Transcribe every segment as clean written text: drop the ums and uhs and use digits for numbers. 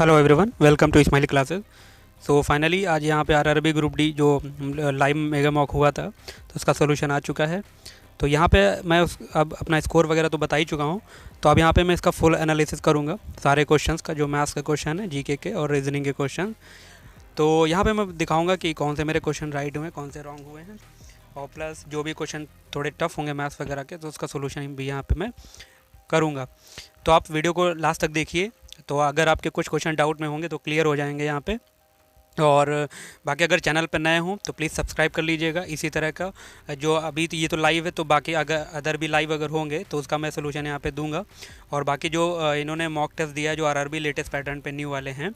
Hello everyone, welcome to Smiley Classes. So finally आज यहाँ पे आरआरबी ग्रुप डी जो लाइव मेगा मॉक हुआ था तो उसका सोल्यूशन आ चुका है। तो यहाँ पे मैं अब अपना स्कोर वगैरह तो बता ही चुका हूँ। तो अब यहाँ पे मैं इसका फुल एनालिसिस करूँगा सारे क्वेश्चंस का, जो मैथ्स के क्वेश्चन है, जीके के और रीजनिंग के क्वेश्चन। तो यहाँ पे मैं दिखाऊँगा कि कौन से मेरे क्वेश्चन राइट हुए, कौन से रॉन्ग हुए हैं, और प्लस जो भी क्वेश्चन थोड़े टफ होंगे मैथ्स वगैरह के तो उसका सोल्यूशन भी यहाँ पर मैं करूँगा। तो आप वीडियो को लास्ट तक देखिए। तो अगर आपके कुछ क्वेश्चन डाउट में होंगे तो क्लियर हो जाएंगे यहाँ पे। और बाकी अगर चैनल पर नए हों तो प्लीज़ सब्सक्राइब कर लीजिएगा इसी तरह का। जो अभी तो ये तो लाइव है, तो बाकी अगर अदर भी लाइव अगर होंगे तो उसका मैं सोल्यूशन यहाँ पे दूंगा। और बाकी जो इन्होंने मॉक टेस्ट दिया है जो आरआरबी लेटेस्ट पैटर्न पे न्यू वाले हैं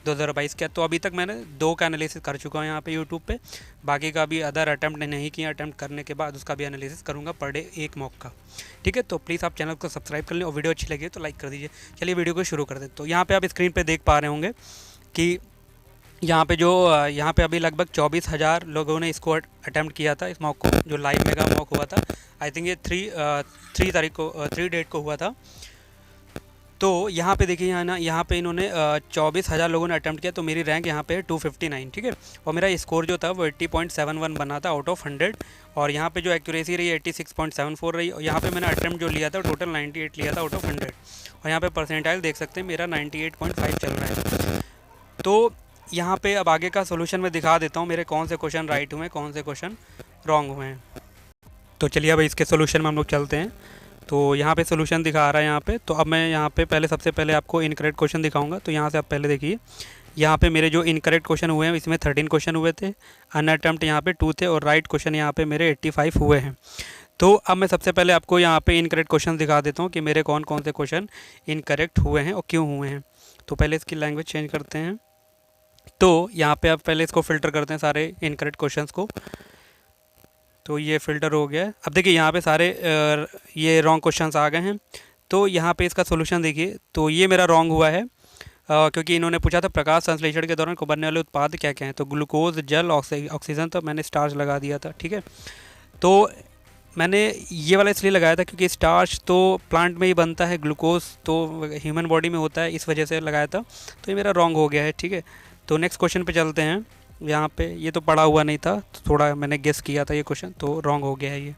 2022 के, तो अभी तक मैंने 2 का एनालिसिस कर चुका हूँ यहाँ पे यूट्यूब पे। बाकी का भी अदर अटैम्प्ट नहीं किया, अटैम्प्ट करने के बाद उसका भी एनालिसिस करूँगा पर डे एक मॉक का। ठीक है, तो प्लीज़ आप चैनल को सब्सक्राइब कर लें और वीडियो अच्छी लगी तो लाइक कर दीजिए। चलिए वीडियो को शुरू कर दें। तो यहाँ पर आप स्क्रीन पर देख पा रहे होंगे कि यहाँ पे अभी लगभग 24,000 लोगों ने इसको अटैम्प्ट किया था, इस मॉक को, जो लाइव मेगा मॉक हुआ था। आई थिंक ये 3 डेट को हुआ था। तो यहाँ पे देखिए, यहाँ पे इन्होंने 24,000 लोगों ने अटैम्प्ट किया, तो मेरी रैंक यहाँ पे है 259। ठीक है, और मेरा स्कोर जो था वो 80.71 बना था आउट ऑफ 100। और यहाँ पे जो एक्यूरेसी रही 86.74 रही। और यहाँ पे मैंने अटैम्प्ट जो लिया था टोटल 98 लिया था आउट ऑफ 100। और यहाँ पे परसेंटाइल देख सकते हैं मेरा 98.5 चल रहा है। तो यहाँ पे अब आगे का सोल्यूशन मैं दिखा देता हूँ, मेरे कौन से क्वेश्चन राइट हुए हैं, कौन से क्वेश्चन रॉन्ग हुए हैं। तो चलिए अब इसके सोल्यूशन में हम लोग चलते हैं। तो यहाँ पे सोल्यूशन दिखा रहा है यहाँ पे। तो अब मैं यहाँ पे सबसे पहले आपको इनकरेक्ट क्वेश्चन दिखाऊंगा। तो यहाँ से आप पहले देखिए, यहाँ पे मेरे जो इनकरेक्ट क्वेश्चन हुए हैं इसमें 13 क्वेश्चन हुए थे, अनअटेम्प्ट यहाँ पे 2 थे, और राइट क्वेश्चन यहाँ पे मेरे 85 हुए हैं। तो अब मैं सबसे पहले आपको यहाँ पे इनकरेक्ट क्वेश्चन दिखा देता हूँ कि मेरे कौन कौन से क्वेश्चन इनकरेक्ट हुए हैं और क्यों हुए हैं। तो पहले इसकी लैंग्वेज चेंज करते हैं। तो यहाँ पे आप पहले इसको फ़िल्टर करते हैं सारे इनकरेक्ट क्वेश्चंस को। तो ये फ़िल्टर हो गया है। अब देखिए यहाँ पे सारे ये रॉन्ग क्वेश्चंस आ गए हैं। तो यहाँ पे इसका सोल्यूशन देखिए, तो ये मेरा रॉन्ग हुआ है क्योंकि इन्होंने पूछा था प्रकाश संश्लेषण के दौरान को बनने वाले उत्पाद क्या क्या हैं। तो ग्लूकोज, जल, ऑक्सीजन, तो मैंने स्टार्च लगा दिया था। ठीक है, तो मैंने ये वाला इसलिए लगाया था क्योंकि स्टार्च तो प्लांट में ही बनता है, ग्लूकोज तो ह्यूमन बॉडी में होता है, इस वजह से लगाया था। तो ये मेरा रॉन्ग हो गया है। ठीक है, तो नेक्स्ट क्वेश्चन पे चलते हैं। यहाँ पे ये तो पढ़ा हुआ नहीं था, तो थोड़ा मैंने गेस किया था ये क्वेश्चन, तो रॉन्ग हो गया है ये।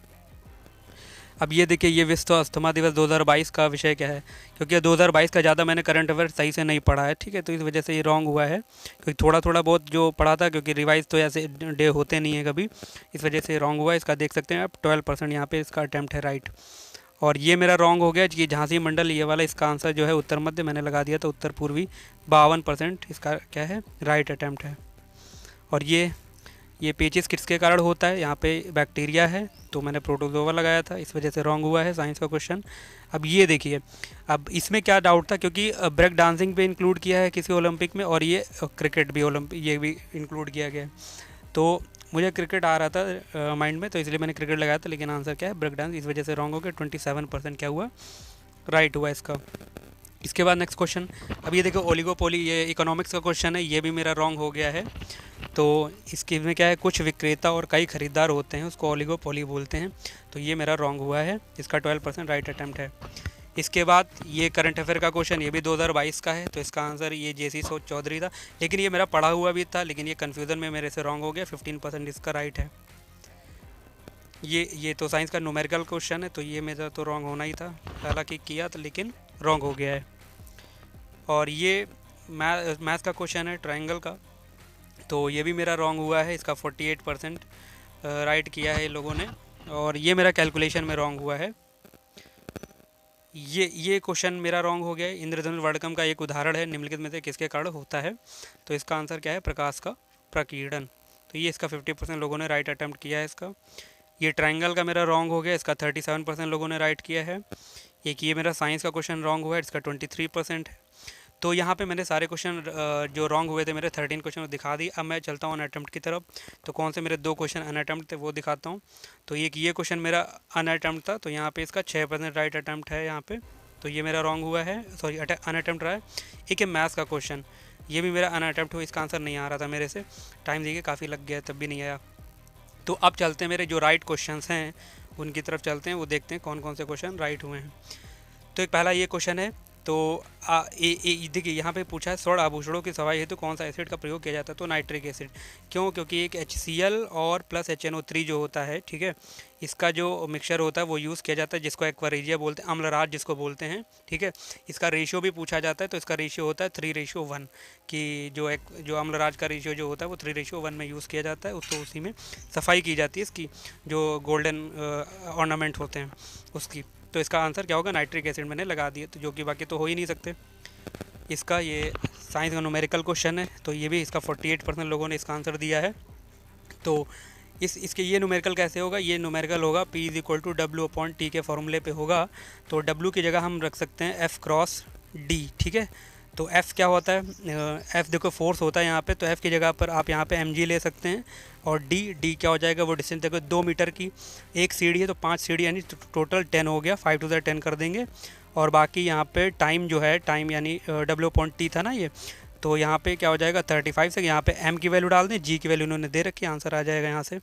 अब ये देखिए, ये विश्व अस्थमा दिवस 2022 का विषय क्या है, क्योंकि 2022 का ज़्यादा मैंने करंट अफेयर सही से नहीं पढ़ा है। ठीक है, तो इस वजह से ये रॉन्ग हुआ है, क्योंकि थोड़ा थोड़ा बहुत जो पढ़ा था, क्योंकि रिवाइज तो ऐसे डे होते नहीं है कभी, इस वजह से रॉन्ग हुआ है। इसका देख सकते हैं आप 12% यहाँ पे इसका अटैम्प्ट है राइट। और ये मेरा रॉन्ग हो गया कि झांसी मंडल, ये वाला इसका आंसर जो है उत्तर मध्य मैंने लगा दिया था, उत्तर पूर्वी 52% इसका क्या है, राइट अटैम्प्ट है। और ये पेचिस किसके कारण होता है, यहाँ पे बैक्टीरिया है, तो मैंने प्रोटोजोआ लगाया था, इस वजह से रॉन्ग हुआ है साइंस का क्वेश्चन। अब ये देखिए, अब इसमें क्या डाउट था, क्योंकि ब्रेक डांसिंग पे इंक्लूड किया है किसी ओलंपिक में, और ये क्रिकेट भी ओलंपिक ये भी इंक्लूड किया गया है। तो मुझे क्रिकेट आ रहा था माइंड में, तो इसलिए मैंने क्रिकेट लगाया था, लेकिन आंसर क्या है, ब्रेक डांस, इस वजह से रॉन्ग हो गया। 27% क्या हुआ, राइट हुआ इसका। इसके बाद नेक्स्ट क्वेश्चन, अब ये देखो ओलिगोपोली, ये इकोनॉमिक्स का क्वेश्चन है, ये भी मेरा रॉन्ग हो गया है। तो इसके में क्या है, कुछ विक्रेता और कई खरीदार होते हैं, उसको ओलिगोपोली बोलते हैं, तो ये मेरा रॉन्ग हुआ है, इसका 12% राइट अटैम्प्ट है। इसके बाद ये करंट अफेयर का क्वेश्चन, ये भी 2022 का है, तो इसका आंसर ये जेसी चौधरी था, लेकिन ये मेरा पढ़ा हुआ भी था, लेकिन ये कन्फ्यूज़न में मेरे से रॉन्ग हो गया, 15% इसका राइट है। ये तो साइंस का न्यूमेरिकल क्वेश्चन है, तो ये मेरा तो रॉन्ग होना ही था, हालांकि किया था लेकिन रॉन्ग हो गया है। और ये मैथ्स का क्वेश्चन है ट्रायंगल का, तो ये भी मेरा रॉन्ग हुआ है, इसका 48% राइट किया है लोगों ने। और ये मेरा कैलकुलेशन में रॉन्ग हुआ है। ये क्वेश्चन मेरा रॉन्ग हो गया है। इंद्रधनुष वर्णक्रम का एक उदाहरण है, निम्नलिखित में से किसके कारण होता है, तो इसका आंसर क्या है, प्रकाश का प्रकीर्णन। तो ये इसका 50% लोगों ने राइट अटैम्प्ट किया है इसका। ये ट्रायंगल का मेरा रॉन्ग हो गया, इसका 37% लोगों ने राइट किया है। एक ये मेरा साइंस का क्वेश्चन रॉन्ग हुआ है, इसका 23% है। तो यहाँ पे मैंने सारे क्वेश्चन जो रॉन्ग हुए थे मेरे 13 क्वेश्चन दिखा दी। अब मैं चलता हूँ अनअटेम्प्ट की तरफ। तो कौन से मेरे 2 क्वेश्चन अनअटेम्प्ट थे वो दिखाता हूँ। तो एक ये क्वेश्चन मेरा अनअटेम्प्ट था, तो यहाँ पे इसका 6% राइट अटैम्प्ट है यहाँ पे, तो ये मेरा रॉन्ग हुआ है, सॉरी अनअटेम्प्ट रहा है। एक है मैथ्स का क्वेश्चन, ये भी मेरा अनअटेम्प्ट हुआ, इसका आंसर नहीं आ रहा था मेरे से, टाइम देखिए काफ़ी लग गया तब भी नहीं आया। तो अब चलते हैं मेरे जो राइट क्वेश्चन हैं उनकी तरफ चलते हैं, वो देखते हैं कौन कौन से क्वेश्चन राइट हुए हैं। तो एक पहला ये क्वेश्चन है, तो देखिए यहाँ पे पूछा है स्वर्ण आभूषणों की सफाई हेतु कौन सा एसिड का प्रयोग किया जाता है, तो नाइट्रिक एसिड। क्यों? क्योंकि एक HCl और प्लस HNO3 जो होता है, ठीक है, इसका जो मिक्सचर होता है वो यूज़ किया जाता है, जिसको एक्वारेजिया बोलते हैं, अम्लराज जिसको बोलते हैं, ठीक है। इसका रेशियो भी पूछा जाता है, तो इसका रेशियो होता है 3:1, कि जो अम्लराज का रेशियो जो होता है वो 3:1 में यूज़ किया जाता है, उसको उसी में सफाई की जाती है इसकी, जो गोल्डन ऑर्नामेंट होते हैं उसकी। तो इसका आंसर क्या होगा? नाइट्रिक एसिड मैंने लगा दिया, तो जो कि बाकी तो हो ही नहीं सकते। इसका ये साइंस का न्यूमेरिकल क्वेश्चन है, तो ये भी इसका 48% लोगों ने इसका आंसर दिया है। तो इसके ये न्यूमेरिकल कैसे होगा? ये न्यूमेरिकल होगा P=W/T के फॉर्मूले पे होगा। तो W की जगह हम रख सकते हैं F×D, ठीक है। तो F क्या होता है? F देखो फोर्स होता है यहाँ पे, तो F की जगह पर आप यहाँ पे mg ले सकते हैं। और D क्या हो जाएगा? वो डिस्टेंस देखो 2 मीटर की एक सीढ़ी है, तो 5 सीढ़ी यानी टोटल 10 हो गया, 5 to the 10 कर देंगे। और बाकी यहाँ पे टाइम जो है, टाइम यानी W/T था ना ये, तो यहाँ पे क्या हो जाएगा 35 से, यहाँ पे m की वैल्यू डाल दें, g की वैल्यू उन्होंने दे रखी, आंसर आ जाएगा यहाँ से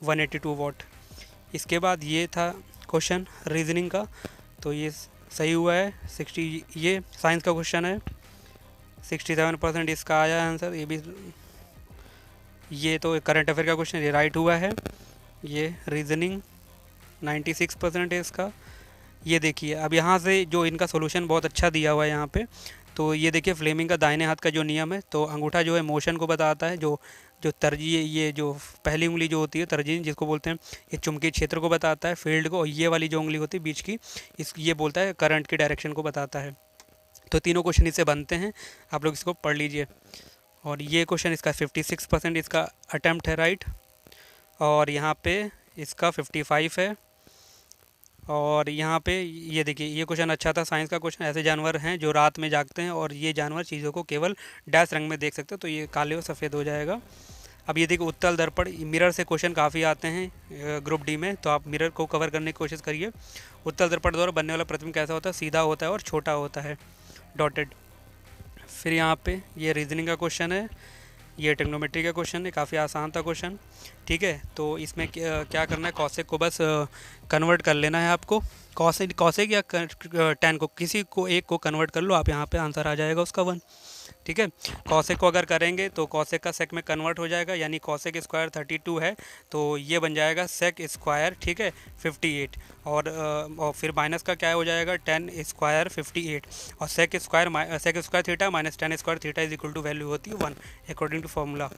182 वाट। इसके बाद ये था क्वेश्चन रीजनिंग का, तो ये सही हुआ है 60। ये साइंस का क्वेश्चन है, 67% इसका आया आंसर। ये भी, ये तो करंट अफेयर का क्वेश्चन, ये राइट हुआ है। ये रीजनिंग 96% है इसका। ये देखिए अब यहाँ से जो इनका सॉल्यूशन बहुत अच्छा दिया हुआ है यहाँ पे, तो ये देखिए फ्लेमिंग का दाहिने हाथ का जो नियम है, तो अंगूठा जो है मोशन को बताता है, जो जो तरजीह, ये जो पहली उंगली जो होती है तरजीह जिसको बोलते हैं, ये चुंबकीय क्षेत्र को बताता है, फील्ड को, और ये वाली जो उंगली होती है बीच की, ये बोलता है करंट की डायरेक्शन को बताता है। तो तीनों क्वेश्चन इससे बनते हैं, आप लोग इसको पढ़ लीजिए। और ये क्वेश्चन इसका 56% इसका अटैम्प्ट है राइट, और यहाँ पे इसका 55 है। और यहाँ पे ये देखिए ये क्वेश्चन अच्छा था साइंस का क्वेश्चन, ऐसे जानवर हैं जो रात में जागते हैं और ये जानवर चीज़ों को केवल डैश रंग में देख सकते हैं, तो ये काले और सफ़ेद हो जाएगा। अब ये देखिए उत्तल दर्पण, मिरर से क्वेश्चन काफ़ी आते हैं ग्रुप डी में, तो आप मिरर को कवर करने की कोशिश करिए। उत्तल दर्पण द्वारा बनने वाला प्रतिबिंब कैसा होता है? सीधा होता है और छोटा होता है, डॉटेड। फिर यहाँ पे ये रीजनिंग का क्वेश्चन है, ये ट्रिग्नोमेट्री का क्वेश्चन है, काफ़ी आसान था क्वेश्चन, ठीक है। तो इसमें क्या करना है, कॉसेक को बस कन्वर्ट कर लेना है आपको, कॉसेक या टैन को, किसी को एक को कन्वर्ट कर लो आप, यहाँ पे आंसर आ जाएगा उसका 1, ठीक है। कॉसेक को अगर करेंगे तो कॉसेक का सेक में कन्वर्ट हो जाएगा, यानी कॉसेक स्क्वायर 32 है, तो ये बन जाएगा सेक स्क्वायर, ठीक है, 58। और फिर माइनस का क्या हो जाएगा, टेन स्क्वायर 58, और sec square theta minus ten square theta is equal to value होती है 1 अकॉर्डिंग टू फॉर्मूला।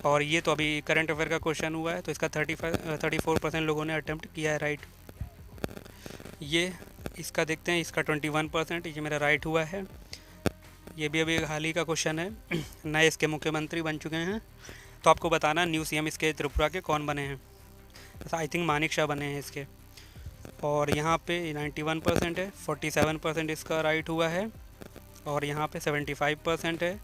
और ये तो अभी करंट अफेयर का क्वेश्चन हुआ है, तो इसका 34% लोगों ने अटेम्प्ट किया है राइट। ये इसका देखते हैं, इसका 21%, ये मेरा राइट हुआ है। ये भी अभी हाल ही का क्वेश्चन है, नए इसके मुख्यमंत्री बन चुके हैं, तो आपको बताना न्यू CM इसके त्रिपुरा के कौन बने हैं। आई थिंक मानिक शाह बने हैं इसके। और यहाँ पे 91% है, 47% इसका राइट हुआ है, और यहाँ पे 75% है।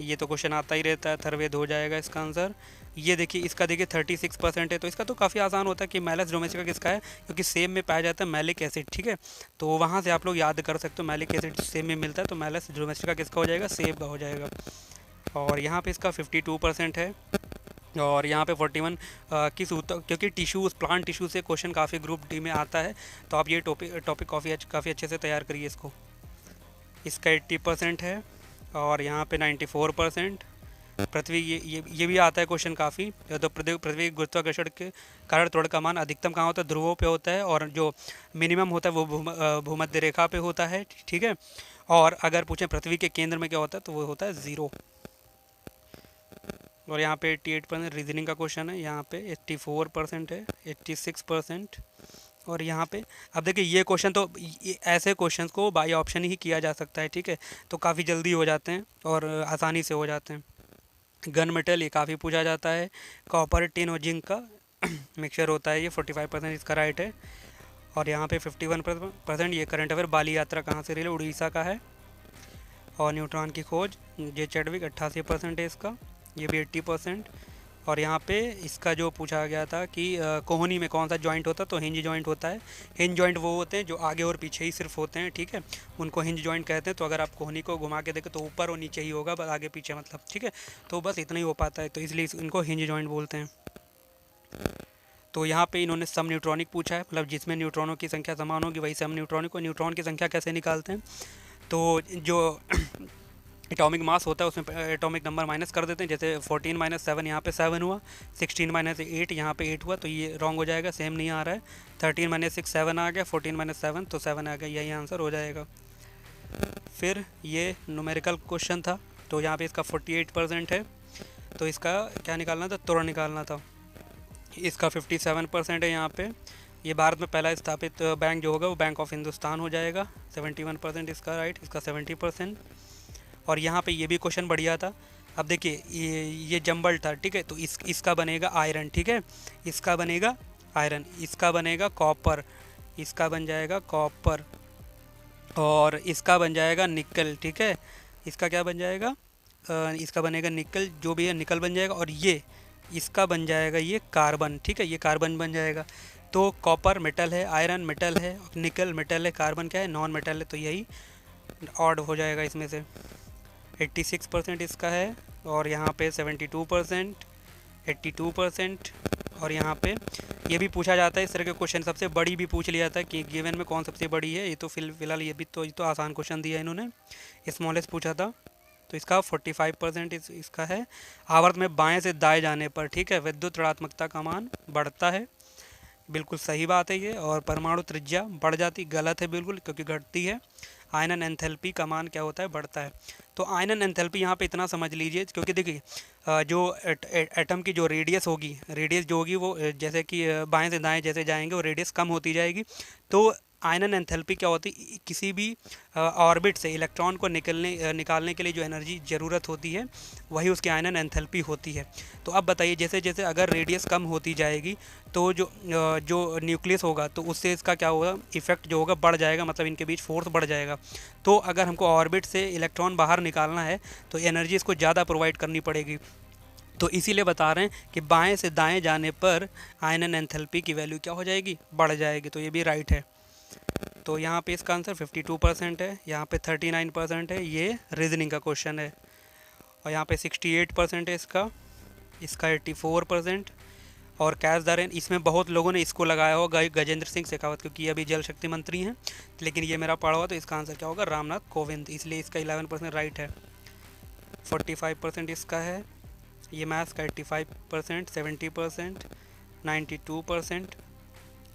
ये तो क्वेश्चन आता ही रहता है, थर्वेद हो जाएगा इसका आंसर। ये देखिए इसका देखिए 36% है, तो इसका तो काफ़ी आसान होता है कि मैलस डोमेस्टिका किसका है, क्योंकि सेब में पाया जाता है मैलिक एसिड, ठीक है। तो वहाँ से आप लोग याद कर सकते हो, मैलिक एसिड सेब में मिलता है, तो मैलस डोमेस्टिका किसका हो जाएगा, सेब का हो जाएगा। और यहाँ पे इसका 52% है। और यहाँ पे 41 क्योंकि टिश्यूज़, प्लांट टिश्यू से क्वेश्चन काफ़ी ग्रुप डी में आता है, तो आप ये टॉपिक काफ़ी अच्छे से तैयार करिए इसको। इसका 80% है। और यहाँ पे 94%। पृथ्वी, ये भी आता है क्वेश्चन काफ़ी, तो पृथ्वी गुरुत्वाकर्षण के कारण त्वरण का मान अधिकतम कहाँ होता है, ध्रुवों पे होता है, और जो मिनिमम होता है वो भूमध्य रेखा पे होता है, ठीक है। और अगर पूछें पृथ्वी के केंद्र में क्या होता है, तो वो होता है 0। और यहाँ पे 88% रीजनिंग का क्वेश्चन है, यहाँ पे 84% है, 86%। और यहाँ पे अब देखिए ये क्वेश्चन, तो ऐसे क्वेश्चंस को बाय ऑप्शन ही किया जा सकता है, ठीक है, तो काफ़ी जल्दी हो जाते हैं और आसानी से हो जाते हैं। गन मेटल ये काफ़ी पूछा जाता है, कॉपर, टिन और जिंक का मिक्सचर होता है, ये 45% इसका राइट है। और यहाँ पे 51% ये करंट अफेयर, बाली यात्रा कहाँ से रिले, उड़ीसा का है। और न्यूट्रॉन की खोज, जे चैडविक 88% है इसका, ये भी 80%। और यहाँ पे इसका जो पूछा गया था कि कोहनी में कौन सा जॉइंट होता है, तो हिंज जॉइंट होता है। हिंज जॉइंट वो होते हैं जो आगे और पीछे ही सिर्फ होते हैं, ठीक है, उनको हिंज जॉइंट कहते हैं। तो अगर आप कोहनी को घुमा के देखें तो ऊपर और नीचे ही होगा, बस आगे पीछे मतलब, ठीक है, तो बस इतना ही हो पाता है, तो इसलिए इनको हिंज जॉइंट बोलते हैं। तो यहाँ पे इन्होंने सम न्यूट्रॉनिक पूछा है, मतलब जिसमें न्यूट्रॉनों की संख्या समान होगी वही सम न्यूट्रॉनिक। और न्यूट्रॉन की संख्या कैसे निकालते हैं, तो जो एटॉमिक मास होता है उसमें एटॉमिक नंबर माइनस कर देते हैं। जैसे 14 माइनस 7 यहाँ पे 7 हुआ, 16 माइनस 8 यहाँ पे 8 हुआ, तो ये रॉन्ग हो जाएगा, सेम नहीं आ रहा है। 13 माइनस 6 7 आ गया, 14 माइनस 7 तो 7 आ गया, यही आंसर हो जाएगा। फिर ये न्यूमेरिकल क्वेश्चन था, तो यहाँ पे इसका 48% है, तो इसका क्या निकालना था, तुरंत निकालना था। इसका 57% है यहाँ पे। ये भारत में पहला स्थापित बैंक जो होगा वो बैंक ऑफ हिंदुस्तान हो जाएगा। 71% इसका राइट, इसका 70%। और यहाँ पे ये भी क्वेश्चन बढ़िया था। अब देखिए ये जंबल था, ठीक है, तो इसका बनेगा आयरन, ठीक है, इसका बनेगा आयरन, इसका बनेगा कॉपर, इसका बन जाएगा कॉपर, और इसका बन जाएगा निकल, ठीक है, इसका क्या बन जाएगा, इसका बनेगा निकल, जो भी है निकल बन जाएगा। और ये इसका बन जाएगा ये कार्बन, ठीक है, ये कार्बन बन जाएगा। तो कॉपर मेटल है, आयरन मेटल है, निकल मेटल है, कार्बन क्या है, नॉन मेटल है, तो यही ऑड हो जाएगा इसमें से। 86% इसका है, और यहाँ पे 72%, 82%। और यहाँ पे ये भी पूछा जाता है इस तरह के क्वेश्चन, सबसे बड़ी भी पूछ लिया था कि गिवन में कौन सबसे बड़ी है। ये तो फिलहाल ये तो आसान क्वेश्चन दिया है इन्होंने, स्मॉलेस्ट पूछा था, तो इसका 45% इसका है। आवर्त में बाएं से दाएं जाने पर, ठीक है, विद्युत ऋणात्मकता का मान बढ़ता है, बिल्कुल सही बात है ये। और परमाणु त्रिज्या बढ़ जाती, गलत है बिल्कुल, क्योंकि घटती है। आयनन एंथैल्पी का मान क्या होता है, बढ़ता है। तो आयनन एंथैल्पी यहाँ पे इतना समझ लीजिए, क्योंकि देखिए जो एटम की जो रेडियस होगी, रेडियस जो होगी वो जैसे कि बाएं से दाएं जैसे जाएंगे वो रेडियस कम होती जाएगी। तो आयनन एंथैल्पी क्या होती है, किसी भी ऑर्बिट से इलेक्ट्रॉन को निकालने के लिए जो एनर्जी ज़रूरत होती है वही उसकी आयनन एंथैल्पी होती है। तो अब बताइए, जैसे जैसे अगर रेडियस कम होती जाएगी तो जो न्यूक्लियस होगा तो उससे इसका क्या होगा, इफेक्ट जो होगा बढ़ जाएगा, मतलब इनके बीच फोर्स बढ़ जाएगा। तो अगर हमको ऑर्बिट से इलेक्ट्रॉन बाहर निकालना है तो एनर्जी इसको ज़्यादा प्रोवाइड करनी पड़ेगी। तो इसीलिए बता रहे हैं कि बाएं से दाएं जाने पर आयनन एंथैल्पी की वैल्यू क्या हो जाएगी, बढ़ जाएगी। तो ये भी राइट है। तो यहाँ पे इसका आंसर 52% है, यहाँ पे 39% है, ये रीजनिंग का क्वेश्चन है। और यहाँ पे 68% है इसका 84%। और कैच द रेन, इसमें बहुत लोगों ने इसको लगाया होगा गजेंद्र सिंह शेखावत, क्योंकि ये अभी जल शक्ति मंत्री हैं, लेकिन ये मेरा पढ़ा हुआ, तो इसका आंसर क्या होगा, रामनाथ कोविंद, इसलिए इसका 11% राइट है। 45% इसका है, ये मैथ्स का 85%, 70%, 92%,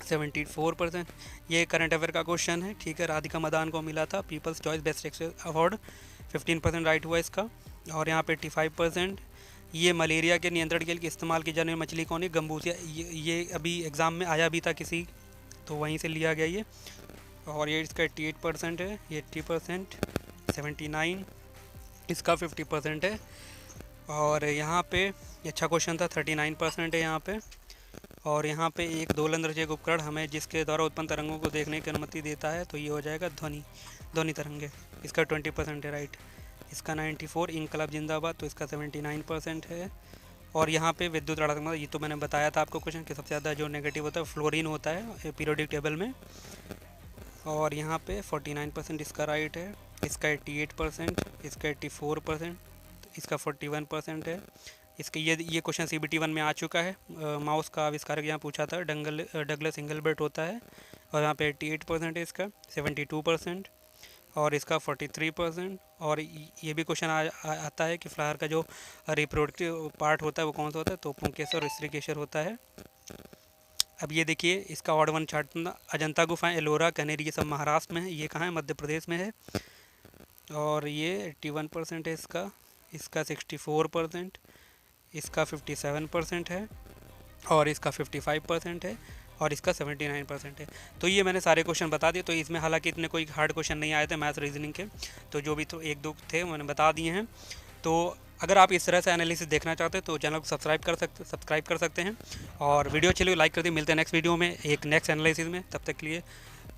74%। ये करंट अफेयर का क्वेश्चन है, ठीक है, राधिका मदान को मिला था people's choice best access award, 15% right हुआ इसका। और यहाँ पे 85%। ये मलेरिया के नियंत्रण के लिए इस्तेमाल की जाने वाली मछली कौन है, गंबूसिया, ये अभी एग्ज़ाम में आया भी था किसी, तो वहीं से लिया गया ये। और ये इसका 88% है, ये 80%, 79, इसका 50% है। और यहाँ पे अच्छा क्वेश्चन था, 39% है यहाँ पे। और यहाँ पे एक दोलनदर्शी उपकरण हमें जिसके द्वारा उत्पन्न तरंगों को देखने की अनुमति देता है, तो ये हो जाएगा ध्वनि तरंगे, इसका 20% है राइट। इसका 94, इनकलाब जिंदाबाद, तो इसका 79% है। और यहाँ पे विद्युत ऋणात्मकता, ये तो मैंने बताया था आपको क्वेश्चन कि सबसे ज़्यादा जो नेगेटिव होता है फ्लोरीन होता है पीरियोडिक टेबल में। और यहाँ पे 49% इसका राइट है, इसका 88%, इसका 84%, इसका 41% है। इसके ये क्वेश्चन CBT 1 में आ चुका है। माउस का आविष्कारक यहाँ पूछा था, डगलस इंगलबर्ट होता है। और यहाँ पे 88% है इसका, 72%, और इसका 43%। और ये भी क्वेश्चन आता है कि फ्लावर का जो रिप्रोडक्टिव पार्ट होता है वो कौन सा होता है, तो पुंकेसर और स्त्रीकेसर होता है। अब ये देखिए इसका ऑड वन चार्ट, अजंता गुफाएं, एलोरा, कनेरी, ये सब महाराष्ट्र में है, ये कहाँ है, मध्य प्रदेश में है। और ये 81% है इसका, इसका 64%, इसका 57% है, और इसका 55% है, और इसका 79% है। तो ये मैंने सारे क्वेश्चन बता दिए। तो इसमें हालांकि इतने कोई हार्ड क्वेश्चन नहीं आए थे मैथ्स रीजनिंग के, तो जो भी तो एक दो थे मैंने बता दिए हैं। तो अगर आप इस तरह से एनालिसिस देखना चाहते हैं तो चैनल को सब्सक्राइब कर सकते हैं, और वीडियो अच्छी लगी लाइक कर दिए। मिलते हैं नेक्स्ट वीडियो में एक नेक्स्ट एनालिसिस में, तब तक के लिए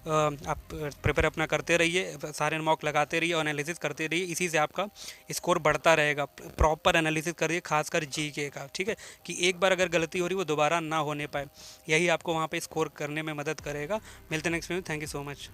आप प्रिपेयर अपना करते रहिए, सारे मॉक लगाते रहिए और एनालिसिस करते रहिए, इसी से आपका स्कोर बढ़ता रहेगा। प्रॉपर एनालिसिस करिए, खासकर जीके का, ठीक है, कि एक बार अगर गलती हो रही वो दोबारा ना होने पाए, यही आपको वहाँ पे स्कोर करने में मदद करेगा। मिलते हैं next video, thank you so much.